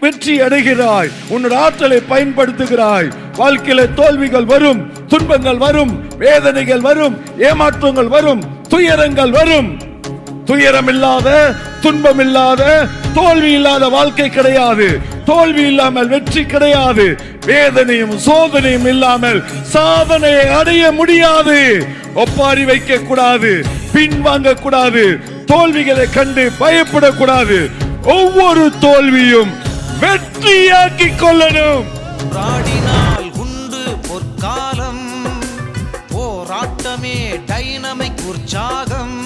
வெற்றி அடைகிறாய், உன்னோட ஆற்றலை பயன்படுத்துகிறாய். வாழ்க்கையில தோல்விகள் வரும், துன்பங்கள் வரும், வேதனைகள் வரும், ஏமாற்றங்கள் வரும், துயரங்கள் வரும். துயரம் இல்லாத, துன்பம் இல்லாத, தோல்வி இல்லாத வாழ்க்கை கிடையாது. தோல்வி இல்லாமல் வெற்றி கிடையாது. வேதனையும் சோதனையும் இல்லாமல் சாதனையை அடைய முடியாது. ஒப்பாரி வைக்க கூடாது, பின்வாங்க கூடாது, தோல்விகளை கண்டு பயப்படக்கூடாது. ஒவ்வொரு தோல்வியும் வெற்றியாக்கி கொள்ளணும். போராடினால் உண்டு பொற்காலம், போராட்டமே டைனமிக் உற்சாகம்.